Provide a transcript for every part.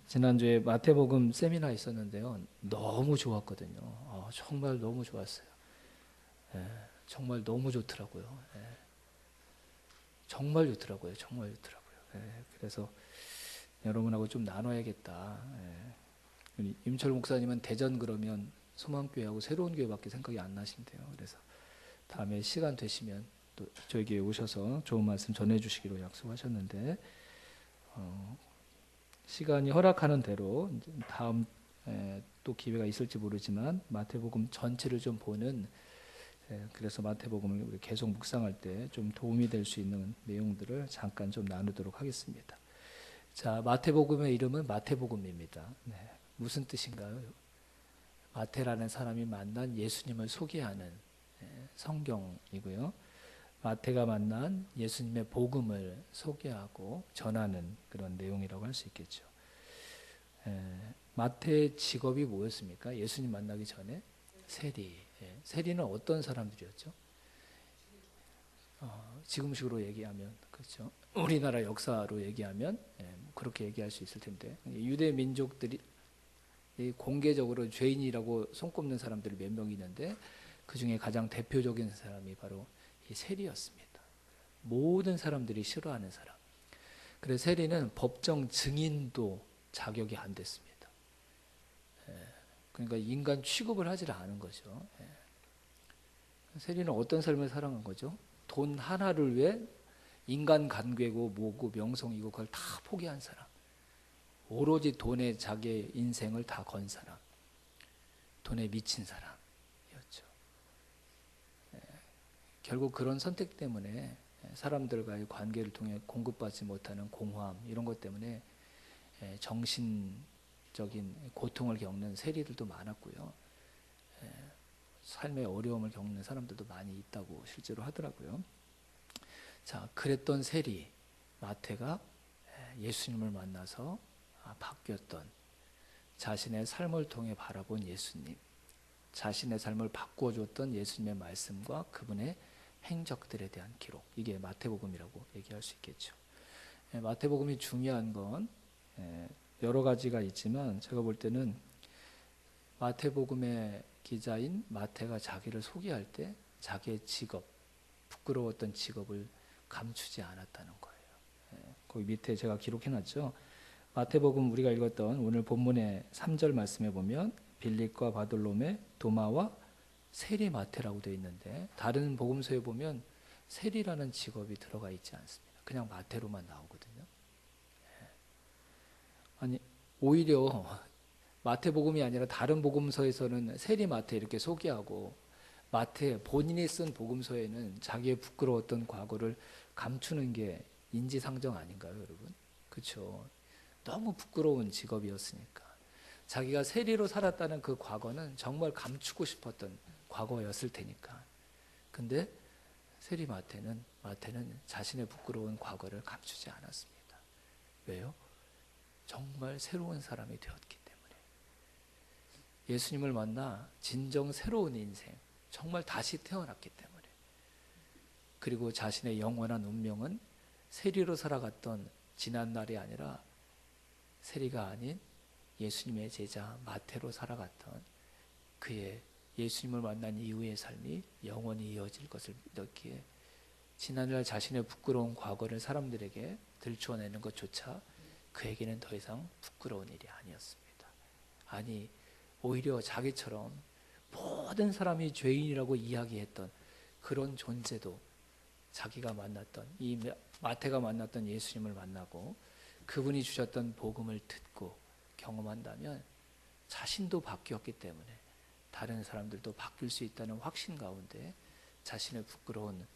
지난주에 마태복음 세미나 있었는데요. 너무 좋았거든요. 정말 너무 좋았어요. 예, 정말 너무 좋더라고요. 예, 정말 좋더라고요. 정말 좋더라고요. 그래서 여러분하고 좀 나눠야겠다. 우리 임철 목사님은 대전 그러면 소망교회하고 새로운 교회밖에 생각이 안 나신대요. 그래서 다음에 시간 되시면 또 저희 교회 오셔서 좋은 말씀 전해주시기로 약속하셨는데 시간이 허락하는 대로 이제 다음 또 기회가 있을지 모르지만 마태복음 전체를 좀 보는 그래서 마태복음을 우리 계속 묵상할 때 좀 도움이 될 수 있는 내용들을 잠깐 좀 나누도록 하겠습니다. 자, 마태복음의 이름은 마태복음입니다. 네, 무슨 뜻인가요? 마태라는 사람이 만난 예수님을 소개하는 성경이고요. 마태가 만난 예수님의 복음을 소개하고 전하는 그런 내용이라고 할 수 있겠죠. 마태의 직업이 뭐였습니까? 예수님 만나기 전에 세리. 세리는 어떤 사람들이었죠? 지금식으로 얘기하면 그렇죠. 우리나라 역사로 얘기하면 그렇게 얘기할 수 있을 텐데 유대 민족들이 공개적으로 죄인이라고 손꼽는 사람들이 몇 명 있는데 그 중에 가장 대표적인 사람이 바로 이 세리였습니다. 모든 사람들이 싫어하는 사람. 그래서 세리는 법정 증인도 자격이 안 됐습니다. 그러니까 인간 취급을 하지 않은 거죠. 세리는 어떤 삶을 살아간 거죠? 돈 하나를 위해 인간 관계고 뭐고 명성이고 그걸 다 포기한 사람. 오로지 돈에 자기의 인생을 다 건 사람. 돈에 미친 사람이었죠. 결국 그런 선택 때문에 사람들과의 관계를 통해 공급받지 못하는 공허함 이런 것 때문에 정신적인 고통을 겪는 세리들도 많았고요. 삶의 어려움을 겪는 사람들도 많이 있다고 실제로 하더라고요. 자, 그랬던 세리 마태가 예수님을 만나서 바뀌었던 자신의 삶을 통해 바라본 예수님, 자신의 삶을 바꾸어줬던 예수님의 말씀과 그분의 행적들에 대한 기록, 이게 마태복음이라고 얘기할 수 있겠죠. 마태복음이 중요한 건 여러 가지가 있지만 제가 볼 때는 마태복음의 기자인 마태가 자기를 소개할 때 자기의 직업, 부끄러웠던 직업을 감추지 않았다는 거예요. 거기 밑에 제가 기록해놨죠. 마태복음 우리가 읽었던 오늘 본문의 3절 말씀에 보면 빌립과 바돌로메, 도마와 세리 마태라고 되어 있는데 다른 복음서에 보면 세리라는 직업이 들어가 있지 않습니다. 그냥 마태로만 나오거든요. 아니 오히려 마태복음이 아니라 다른 복음서에서는 세리 마태 이렇게 소개하고 마태 본인이 쓴 복음서에는 자기의 부끄러웠던 과거를 감추는 게 인지상정 아닌가요, 여러분? 그렇죠. 너무 부끄러운 직업이었으니까. 자기가 세리로 살았다는 그 과거는 정말 감추고 싶었던 과거였을 테니까. 근데 세리 마태는 자신의 부끄러운 과거를 감추지 않았습니다. 왜요? 정말 새로운 사람이 되었기 때문에. 예수님을 만나 진정 새로운 인생, 정말 다시 태어났기 때문에. 그리고 자신의 영원한 운명은 세리로 살아갔던 지난날이 아니라 세리가 아닌 예수님의 제자 마태로 살아갔던 그의 예수님을 만난 이후의 삶이 영원히 이어질 것을 믿었기에 지난날 자신의 부끄러운 과거를 사람들에게 들추어내는 것조차 그에게는 더 이상 부끄러운 일이 아니었습니다. 아니 오히려 자기처럼 모든 사람이 죄인이라고 이야기했던 그런 존재도 자기가 만났던 이 마태가 만났던 예수님을 만나고 그분이 주셨던 복음을 듣고 경험한다면 자신도 바뀌었기 때문에 다른 사람들도 바뀔 수 있다는 확신 가운데 자신의 부끄러운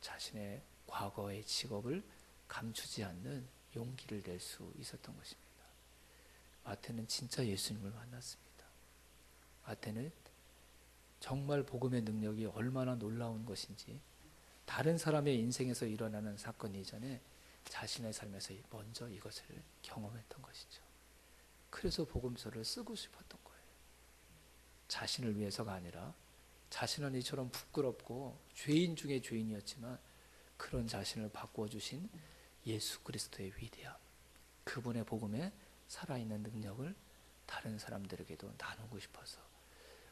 자신의 과거의 직업을 감추지 않는 용기를 낼 수 있었던 것입니다. 마태는 진짜 예수님을 만났습니다. 마태는 정말 복음의 능력이 얼마나 놀라운 것인지 다른 사람의 인생에서 일어나는 사건 이전에 자신의 삶에서 먼저 이것을 경험했던 것이죠. 그래서 복음서를 쓰고 싶었던 거예요. 자신을 위해서가 아니라 자신은 이처럼 부끄럽고 죄인 중에 죄인이었지만 그런 자신을 바꾸어 주신 예수 그리스도의 위대함, 그분의 복음에 살아있는 능력을 다른 사람들에게도 나누고 싶어서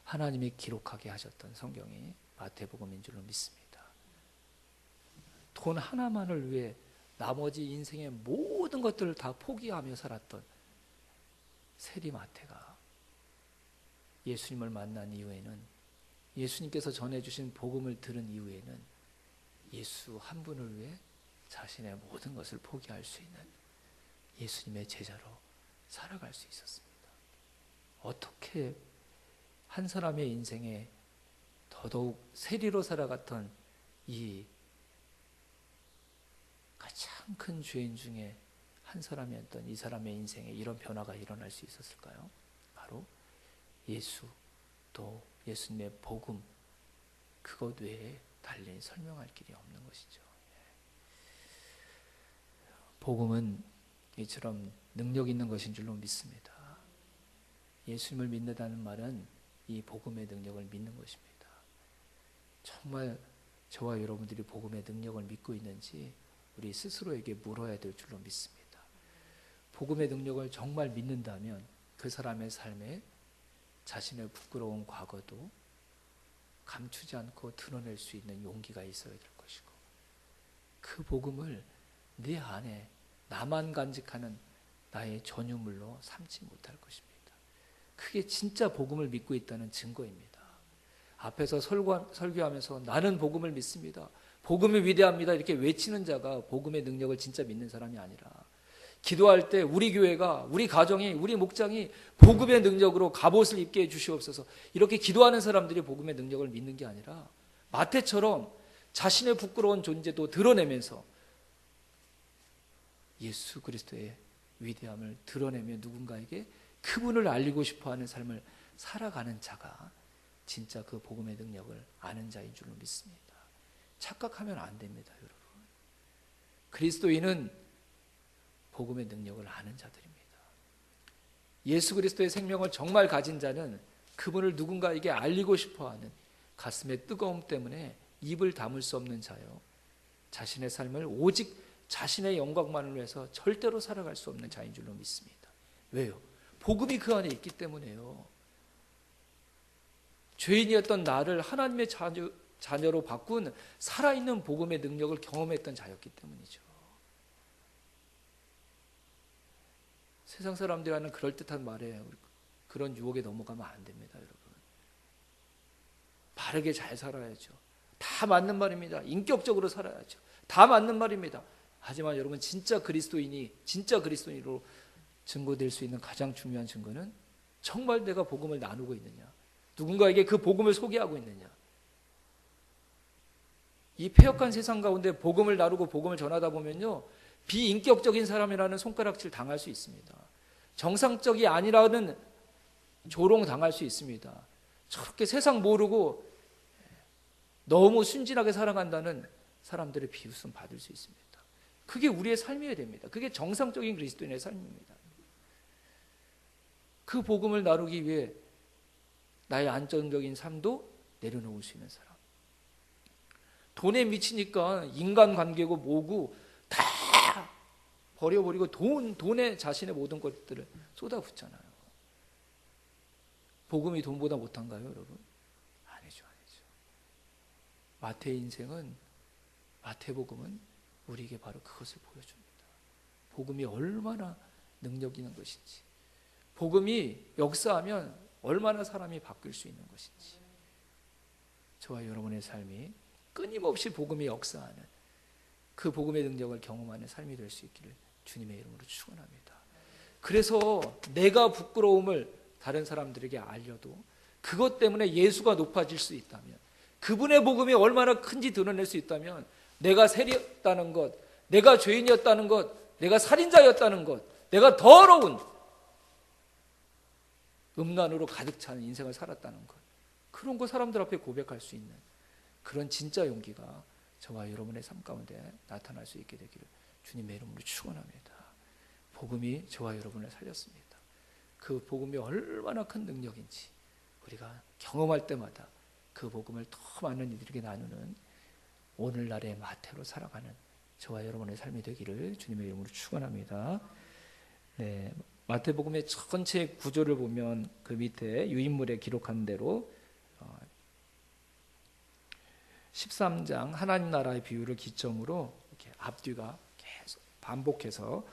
하나님이 기록하게 하셨던 성경이 마태복음인 줄로 믿습니다. 돈 하나만을 위해 나머지 인생의 모든 것들을 다 포기하며 살았던 세리 마태가 예수님을 만난 이후에는, 예수님께서 전해주신 복음을 들은 이후에는 예수 한 분을 위해 자신의 모든 것을 포기할 수 있는 예수님의 제자로 살아갈 수 있었습니다. 어떻게 한 사람의 인생에 더더욱 세리로 살아갔던 이 가장 큰 죄인 중에 한 사람이었던 이 사람의 인생에 이런 변화가 일어날 수 있었을까요? 바로 예수, 또 예수님의 복음, 그것 외에 달리 설명할 길이 없는 것이죠. 복음은 이처럼 능력 있는 것인 줄로 믿습니다. 예수님을 믿는다는 말은 이 복음의 능력을 믿는 것입니다. 정말 저와 여러분들이 복음의 능력을 믿고 있는지 우리 스스로에게 물어야 될 줄로 믿습니다. 복음의 능력을 정말 믿는다면 그 사람의 삶에 자신의 부끄러운 과거도 감추지 않고 드러낼 수 있는 용기가 있어야 될 것이고, 그 복음을 내 안에 나만 간직하는 나의 전유물로 삼지 못할 것입니다. 그게 진짜 복음을 믿고 있다는 증거입니다. 앞에서 설교하면서 나는 복음을 믿습니다, 복음이 위대합니다 이렇게 외치는 자가 복음의 능력을 진짜 믿는 사람이 아니라, 기도할 때 우리 교회가, 우리 가정이, 우리 목장이 복음의 능력으로 갑옷을 입게 해주시옵소서 이렇게 기도하는 사람들이 복음의 능력을 믿는 게 아니라, 마태처럼 자신의 부끄러운 존재도 드러내면서 예수 그리스도의 위대함을 드러내며 누군가에게 그분을 알리고 싶어하는 삶을 살아가는 자가 진짜 그 복음의 능력을 아는 자인 줄로 믿습니다. 착각하면 안 됩니다, 여러분. 그리스도인은 복음의 능력을 아는 자들입니다. 예수 그리스도의 생명을 정말 가진 자는 그분을 누군가에게 알리고 싶어하는 가슴의 뜨거움 때문에 입을 다물 수 없는 자요, 자신의 삶을 오직 자신의 영광만을 위해서 절대로 살아갈 수 없는 자인 줄로 믿습니다. 왜요? 복음이 그 안에 있기 때문에요. 죄인이었던 나를 하나님의 자녀로 바꾼 살아있는 복음의 능력을 경험했던 자였기 때문이죠. 세상 사람들이 하는 그럴듯한 말에 그런 유혹에 넘어가면 안 됩니다, 여러분. 바르게 잘 살아야죠. 다 맞는 말입니다. 인격적으로 살아야죠. 다 맞는 말입니다. 하지만 여러분, 진짜 그리스도인으로 증거될 수 있는 가장 중요한 증거는 정말 내가 복음을 나누고 있느냐, 누군가에게 그 복음을 소개하고 있느냐. 이 패역한 세상 가운데 복음을 나누고 복음을 전하다 보면요, 비인격적인 사람이라는 손가락질 당할 수 있습니다. 정상적이 아니라는 조롱 당할 수 있습니다. 저렇게 세상 모르고 너무 순진하게 살아간다는 사람들의 비웃음 받을 수 있습니다. 그게 우리의 삶이어야 됩니다. 그게 정상적인 그리스도인의 삶입니다. 그 복음을 나누기 위해 나의 안정적인 삶도 내려놓을 수 있는 사람, 돈에 미치니까 인간관계고 뭐고 다 버려버리고 돈에 자신의 모든 것들을 쏟아붓잖아요. 복음이 돈보다 못한가요, 여러분? 아니죠. 마태복음은 우리에게 바로 그것을 보여줍니다. 복음이 얼마나 능력 있는 것인지, 복음이 역사하면 얼마나 사람이 바뀔 수 있는 것인지, 저와 여러분의 삶이 끊임없이 복음이 역사하는 그 복음의 능력을 경험하는 삶이 될 수 있기를 주님의 이름으로 축원합니다. 그래서 내가 부끄러움을 다른 사람들에게 알려도 그것 때문에 예수가 높아질 수 있다면, 그분의 복음이 얼마나 큰지 드러낼 수 있다면, 내가 세리였다는 것, 내가 죄인이었다는 것, 내가 살인자였다는 것, 내가 더러운 음란으로 가득 찬 인생을 살았다는 것, 그런 거 사람들 앞에 고백할 수 있는 그런 진짜 용기가 저와 여러분의 삶 가운데 나타날 수 있게 되기를 주님의 이름으로 축원합니다. 복음이 저와 여러분을 살렸습니다. 그 복음이 얼마나 큰 능력인지 우리가 경험할 때마다 그 복음을 더 많은 이들에게 나누는 오늘날의 마태로 살아가는 저와 여러분의 삶이 되기를 주님의 이름으로 축원합니다. 네. 마태복음의 전체 구조를 보면 그 밑에 유인물에 기록한 대로 13장 하나님 나라의 비유를 기점으로 이렇게 앞뒤가 계속 반복해서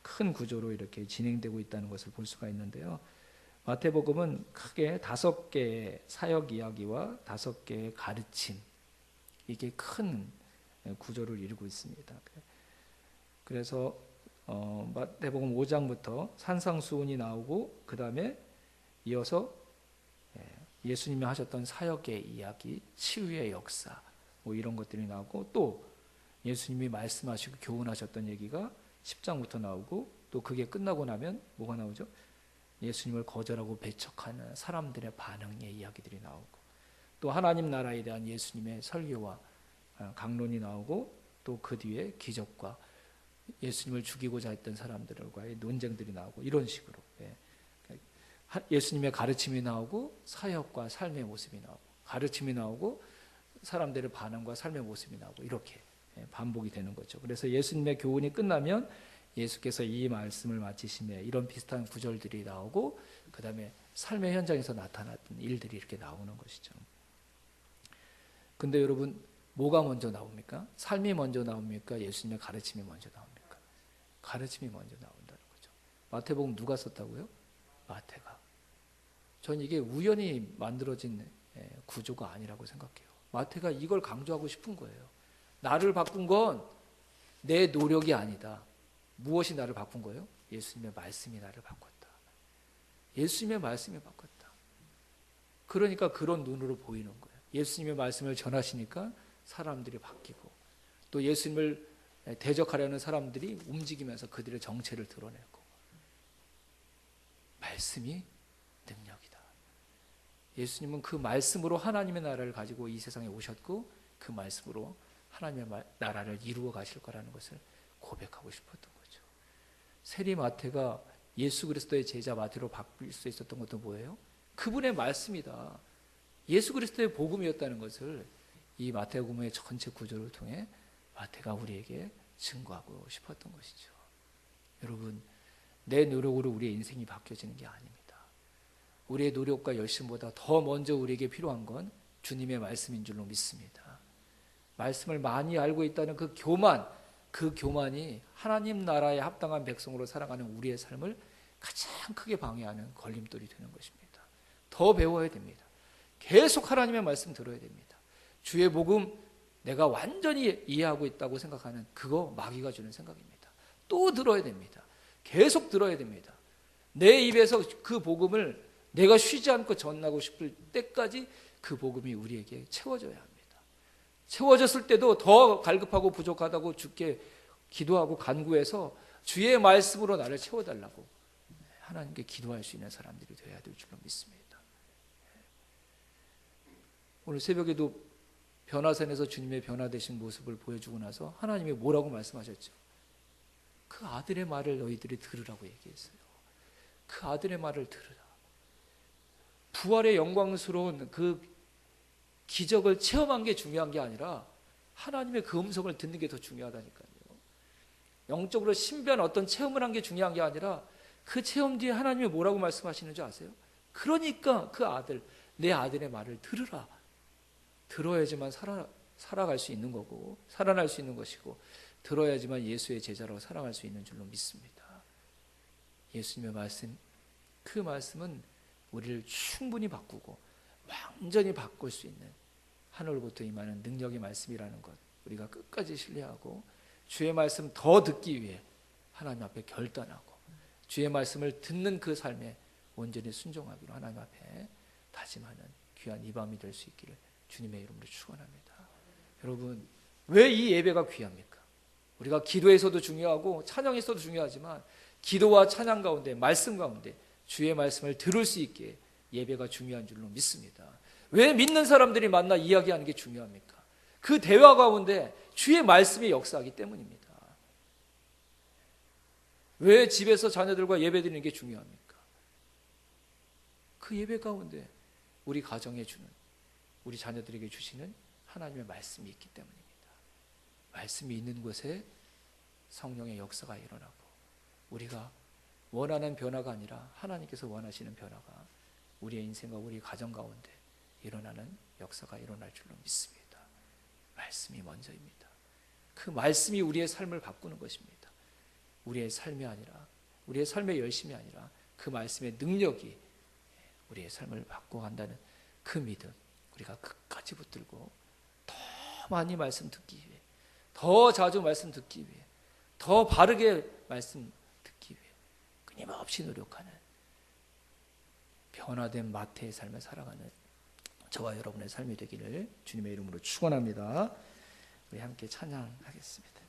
큰 구조로 이렇게 진행되고 있다는 것을 볼 수가 있는데요. 마태복음은 크게 5개의 사역 이야기와 5개의 가르침, 이게 큰 구조를 이루고 있습니다. 그래서 마태복음 5장부터 산상수훈이 나오고 그 다음에 이어서 예수님이 하셨던 사역의 이야기, 치유의 역사 뭐 이런 것들이 나오고, 또 예수님이 말씀하시고 교훈하셨던 얘기가 10장부터 나오고, 또 그게 끝나고 나면 뭐가 나오죠? 예수님을 거절하고 배척하는 사람들의 반응의 이야기들이 나오고, 또 하나님 나라에 대한 예수님의 설교와 강론이 나오고, 또 그 뒤에 기적과 예수님을 죽이고자 했던 사람들과의 논쟁들이 나오고, 이런 식으로 예수님의 가르침이 나오고 사역과 삶의 모습이 나오고, 가르침이 나오고 사람들의 반응과 삶의 모습이 나오고, 이렇게 반복이 되는 거죠. 그래서 예수님의 교훈이 끝나면 예수께서 이 말씀을 마치시며 이런 비슷한 구절들이 나오고, 그 다음에 삶의 현장에서 나타났던 일들이 이렇게 나오는 것이죠. 근데 여러분, 뭐가 먼저 나옵니까? 삶이 먼저 나옵니까? 예수님의 가르침이 먼저 나옵니까? 가르침이 먼저 나온다는 거죠. 마태복음 누가 썼다고요? 마태가. 전 이게 우연히 만들어진 구조가 아니라고 생각해요. 마태가 이걸 강조하고 싶은 거예요. 나를 바꾼 건 내 노력이 아니다. 무엇이 나를 바꾼 거예요? 예수님의 말씀이 나를 바꿨다. 예수님의 말씀이 바꿨다. 그러니까 그런 눈으로 보이는 거예요. 예수님의 말씀을 전하시니까 사람들이 바뀌고, 또 예수님을 대적하려는 사람들이 움직이면서 그들의 정체를 드러내고, 말씀이 능력이다. 예수님은 그 말씀으로 하나님의 나라를 가지고 이 세상에 오셨고, 그 말씀으로 하나님의 나라를 이루어 가실 거라는 것을 고백하고 싶었던 거죠. 세리 마태가 예수 그리스도의 제자 마태로 바뀔 수 있었던 것도 뭐예요? 그분의 말씀이다. 예수 그리스도의 복음이었다는 것을 이 마태복음의 전체 구조를 통해 마태가 우리에게 증거하고 싶었던 것이죠. 여러분, 내 노력으로 우리의 인생이 바뀌어지는 게 아닙니다. 우리의 노력과 열심보다 더 먼저 우리에게 필요한 건 주님의 말씀인 줄로 믿습니다. 말씀을 많이 알고 있다는 그 교만이 하나님 나라에 합당한 백성으로 살아가는 우리의 삶을 가장 크게 방해하는 걸림돌이 되는 것입니다. 더 배워야 됩니다. 계속 하나님의 말씀 들어야 됩니다. 주의 복음 내가 완전히 이해하고 있다고 생각하는 그거 마귀가 주는 생각입니다. 또 들어야 됩니다. 계속 들어야 됩니다. 내 입에서 그 복음을 내가 쉬지 않고 전하고 싶을 때까지 그 복음이 우리에게 채워져야 합니다. 채워졌을 때도 더 갈급하고 부족하다고 주께 기도하고 간구해서 주의 말씀으로 나를 채워달라고 하나님께 기도할 수 있는 사람들이 되어야 될 줄로 믿습니다. 오늘 새벽에도 변화산에서 주님의 변화되신 모습을 보여주고 나서 하나님이 뭐라고 말씀하셨죠? 그 아들의 말을 너희들이 들으라고 얘기했어요. 그 아들의 말을 들으라. 부활의 영광스러운 그 기적을 체험한 게 중요한 게 아니라 하나님의 그 음성을 듣는 게 더 중요하다니까요. 영적으로 신비한 어떤 체험을 한 게 중요한 게 아니라 그 체험 뒤에 하나님이 뭐라고 말씀하시는 줄 아세요? 그러니까 그 아들, 내 아들의 말을 들으라. 들어야지만 살아갈 수 있는 거고, 살아날 수 있는 것이고, 들어야지만 예수의 제자로 살아갈 수 있는 줄로 믿습니다. 예수님의 말씀, 그 말씀은 우리를 충분히 바꾸고 완전히 바꿀 수 있는 하늘부터 임하는 능력의 말씀이라는 것, 우리가 끝까지 신뢰하고 주의 말씀 더 듣기 위해 하나님 앞에 결단하고 주의 말씀을 듣는 그 삶에 온전히 순종하기로 하나님 앞에 다짐하는 귀한 이 밤이 될 수 있기를 주님의 이름으로 축원합니다. 여러분, 왜 이 예배가 귀합니까? 우리가 기도에서도 중요하고 찬양에서도 중요하지만 기도와 찬양 가운데, 말씀 가운데 주의 말씀을 들을 수 있게 예배가 중요한 줄로 믿습니다. 왜 믿는 사람들이 만나 이야기하는 게 중요합니까? 그 대화 가운데 주의 말씀이 역사하기 때문입니다. 왜 집에서 자녀들과 예배드리는 게 중요합니까? 그 예배 가운데 우리 가정에 주는, 우리 자녀들에게 주시는 하나님의 말씀이 있기 때문입니다. 말씀이 있는 곳에 성령의 역사가 일어나고 우리가 원하는 변화가 아니라 하나님께서 원하시는 변화가 우리의 인생과 우리 가정 가운데 일어나는 역사가 일어날 줄로 믿습니다. 말씀이 먼저입니다. 그 말씀이 우리의 삶을 바꾸는 것입니다. 우리의 삶이 아니라, 우리의 삶의 열심이 아니라 그 말씀의 능력이 우리의 삶을 바꿔간다는 그 믿음, 우리가 끝까지 붙들고 더 많이 말씀 듣기 위해, 더 자주 말씀 듣기 위해, 더 바르게 말씀 듣기 위해 끊임없이 노력하는 변화된 마태의 삶을 살아가는 저와 여러분의 삶이 되기를 주님의 이름으로 축원합니다. 우리 함께 찬양하겠습니다.